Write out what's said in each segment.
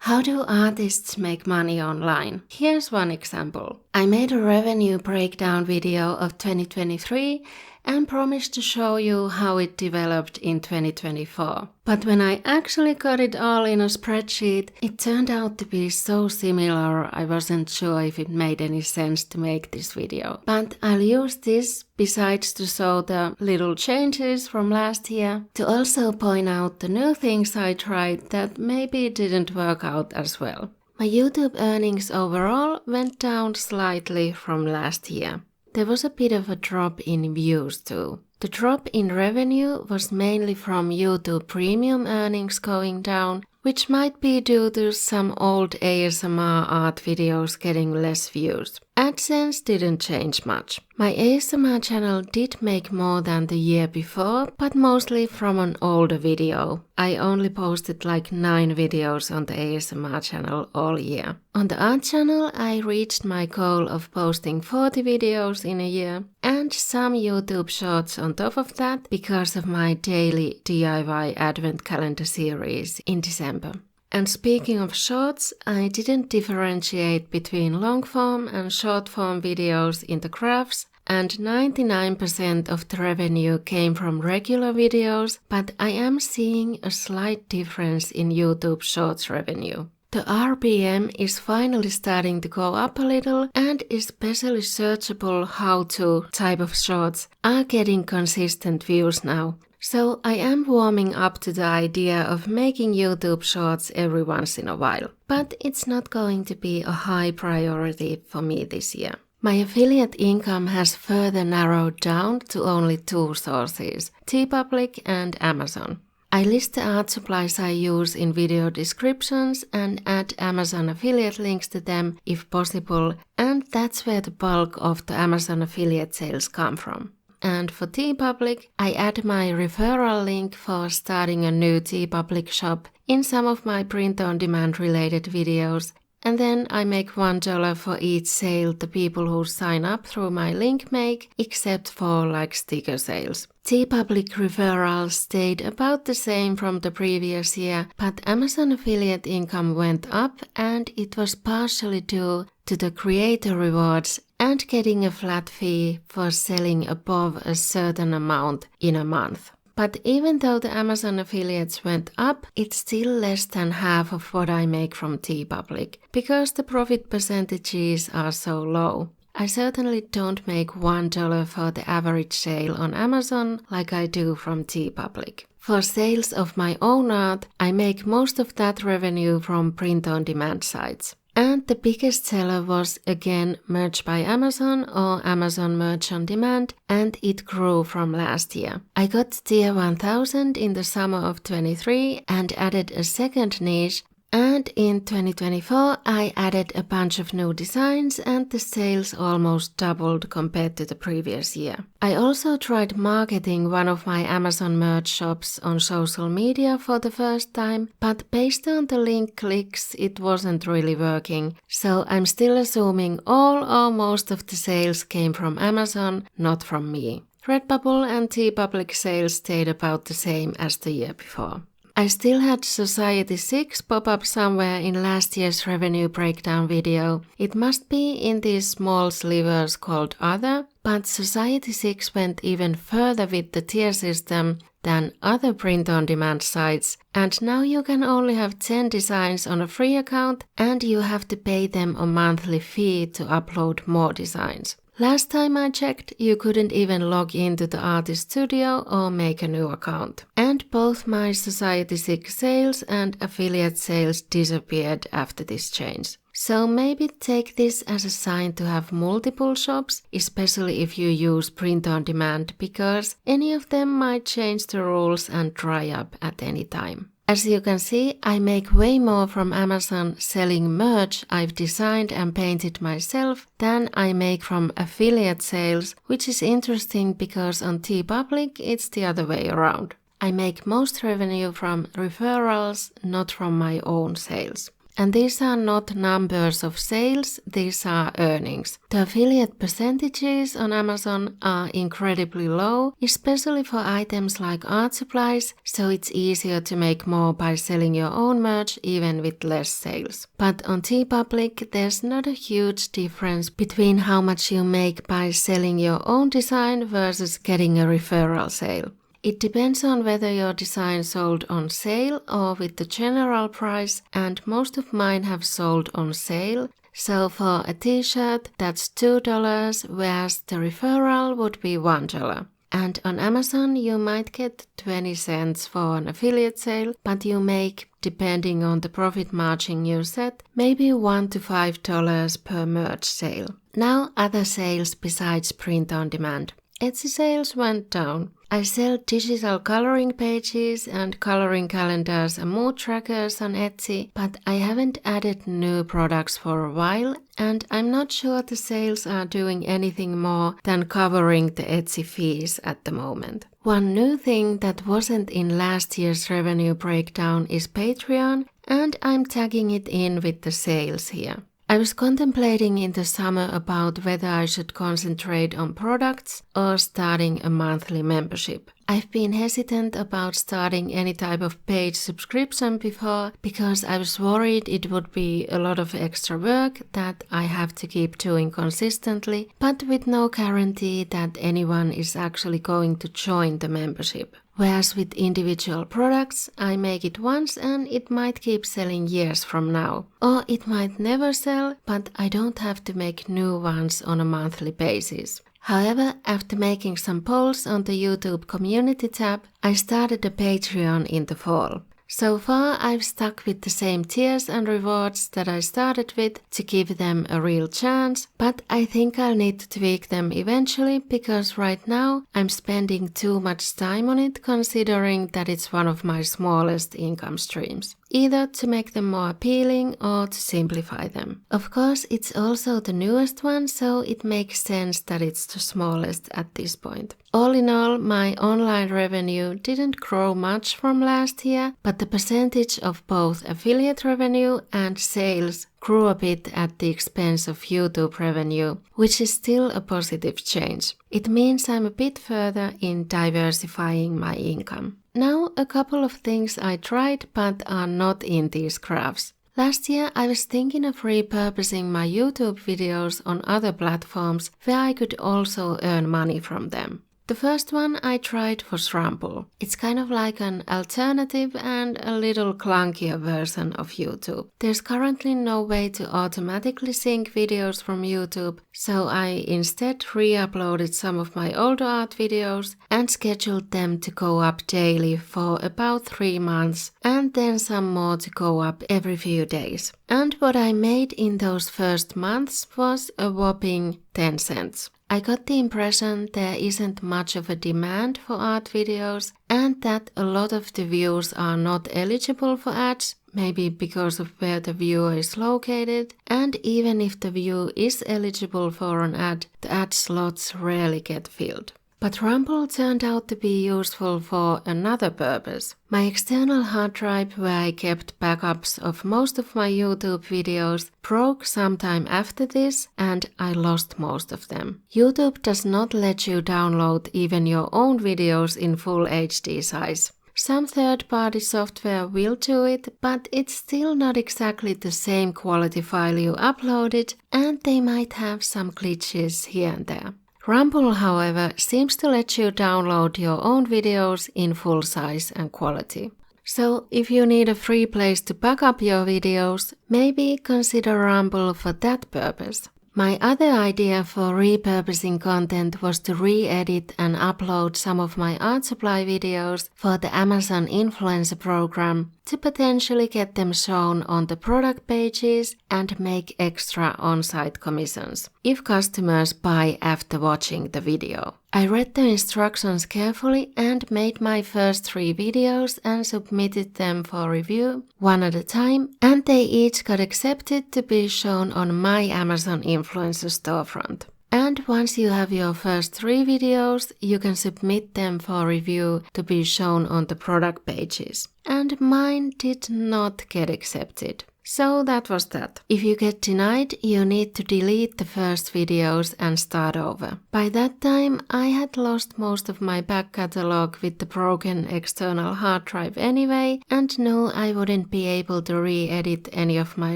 How do artists make money online? Here's one example. I made a revenue breakdown video of 2023 and promised to show you how it developed in 2024. But when I actually got it all in a spreadsheet, it turned out to be so similar I wasn't sure if it made any sense to make this video. But I'll use this, besides to show the little changes from last year, to also point out the new things I tried that maybe didn't work out as well. My YouTube earnings overall went down slightly from last year. There was a bit of a drop in views too. The drop in revenue was mainly from YouTube Premium earnings going down, which might be due to some old ASMR art videos getting less views. AdSense didn't change much. My ASMR channel did make more than the year before, but mostly from an older video. I only posted like 9 videos on the ASMR channel all year. On the art channel, I reached my goal of posting 40 videos in a year, and some YouTube shorts on top of that because of my daily DIY advent calendar series in December. And speaking of shorts, I didn't differentiate between long form and short form videos in the graphs, and 99% of the revenue came from regular videos, but I am seeing a slight difference in YouTube Shorts revenue. The RPM is finally starting to go up a little, and especially searchable how-to type of shorts are getting consistent views now. So I am warming up to the idea of making YouTube Shorts every once in a while, but it's not going to be a high priority for me this year. My affiliate income has further narrowed down to only 2 sources, TeePublic and Amazon. I list the art supplies I use in video descriptions and add Amazon affiliate links to them if possible, and that's where the bulk of the Amazon affiliate sales come from. And for TeePublic, I add my referral link for starting a new TeePublic shop in some of my print-on-demand related videos, and then I make $1 for each sale the people who sign up through my link make, except for like sticker sales. TeePublic referrals stayed about the same from the previous year, but Amazon affiliate income went up, and it was partially due to the creator rewards and getting a flat fee for selling above a certain amount in a month. But even though the Amazon affiliates went up, it's still less than half of what I make from TeePublic, because the profit percentages are so low. I certainly don't make $1 for the average sale on Amazon like I do from TeePublic. For sales of my own art, I make most of that revenue from print-on-demand sites. And the biggest seller was again Merch by Amazon or Amazon Merch on Demand, and it grew from last year. I got tier 1000 in the summer of 23 and added a second niche, and in 2024 I added a bunch of new designs and the sales almost doubled compared to the previous year. I also tried marketing one of my Amazon merch shops on social media for the first time, but based on the link clicks it wasn't really working, so I'm still assuming all or most of the sales came from Amazon, not from me. Redbubble and TeePublic sales stayed about the same as the year before. I still had Society 6 pop up somewhere in last year's revenue breakdown video. It must be in these small slivers called Other, but Society 6 went even further with the tier system than other print-on-demand sites, and now you can only have 10 designs on a free account and you have to pay them a monthly fee to upload more designs. Last time I checked, you couldn't even log into the artist studio or make a new account. And both my Society 6 sales and affiliate sales disappeared after this change. So maybe take this as a sign to have multiple shops, especially if you use print on demand, because any of them might change the rules and dry up at any time. As you can see, I make way more from Amazon selling merch I've designed and painted myself than I make from affiliate sales, which is interesting because on TeePublic it's the other way around. I make most revenue from referrals, not from my own sales. And these are not numbers of sales, these are earnings. The affiliate percentages on Amazon are incredibly low, especially for items like art supplies, so it's easier to make more by selling your own merch even with less sales. But on TeePublic, there's not a huge difference between how much you make by selling your own design versus getting a referral sale. It depends on whether your design sold on sale or with the general price, and most of mine have sold on sale. So for a t-shirt, that's $2, whereas the referral would be $1. And on Amazon, you might get 20 cents for an affiliate sale, but you make, depending on the profit margin you set, maybe $1 to $5 per merch sale. Now other sales besides print on demand. Etsy sales went down. I sell digital coloring pages and coloring calendars and mood trackers on Etsy, but I haven't added new products for a while, and I'm not sure the sales are doing anything more than covering the Etsy fees at the moment. One new thing that wasn't in last year's revenue breakdown is Patreon, and I'm tagging it in with the sales here. I was contemplating in the summer about whether I should concentrate on products or starting a monthly membership. I've been hesitant about starting any type of paid subscription before because I was worried it would be a lot of extra work that I have to keep doing consistently, but with no guarantee that anyone is actually going to join the membership. Whereas with individual products, I make it once and it might keep selling years from now. Or it might never sell, but I don't have to make new ones on a monthly basis. However, after making some polls on the YouTube community tab, I started a Patreon in the fall. So far, I've stuck with the same tiers and rewards that I started with to give them a real chance, but I think I'll need to tweak them eventually because right now I'm spending too much time on it considering that it's one of my smallest income streams. Either to make them more appealing or to simplify them. Of course, it's also the newest one, so it makes sense that it's the smallest at this point. All in all, my online revenue didn't grow much from last year, but the percentage of both affiliate revenue and sales grew a bit at the expense of YouTube revenue, which is still a positive change. It means I'm a bit further in diversifying my income. Now, a couple of things I tried but are not in these graphs. Last year, I was thinking of repurposing my YouTube videos on other platforms where I could also earn money from them. The first one I tried was Rumble. It's kind of like an alternative and a little clunkier version of YouTube. There's currently no way to automatically sync videos from YouTube, so I instead re-uploaded some of my older art videos and scheduled them to go up daily for about 3 months and then some more to go up every few days. And what I made in those first months was a whopping 10 cents. I got the impression there isn't much of a demand for art videos and that a lot of the views are not eligible for ads, maybe because of where the viewer is located, and even if the view is eligible for an ad, the ad slots rarely get filled. But Rumble turned out to be useful for another purpose. My external hard drive where I kept backups of most of my YouTube videos broke sometime after this and I lost most of them. YouTube does not let you download even your own videos in full HD size. Some third-party software will do it, but it's still not exactly the same quality file you uploaded and they might have some glitches here and there. Rumble, however, seems to let you download your own videos in full size and quality. So, if you need a free place to back up your videos, maybe consider Rumble for that purpose. My other idea for repurposing content was to re-edit and upload some of my art supply videos for the Amazon Influencer program to potentially get them shown on the product pages and make extra on-site commissions if customers buy after watching the video. I read the instructions carefully and made my first 3 videos and submitted them for review, one at a time, and they each got accepted to be shown on my Amazon Influencer storefront. And once you have your first 3 videos, you can submit them for review to be shown on the product pages. And mine did not get accepted. So that was that. If you get denied, you need to delete the first videos and start over. By that time, I had lost most of my back catalog with the broken external hard drive anyway, and knew I wouldn't be able to re-edit any of my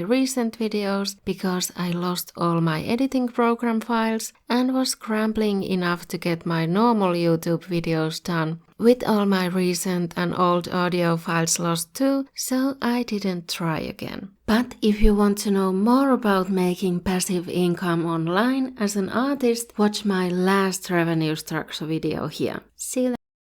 recent videos because I lost all my editing program files and was scrambling enough to get my normal YouTube videos done, with all my recent and old audio files lost too, so I didn't try again. But if you want to know more about making passive income online as an artist, watch my last revenue structure video here. See you later.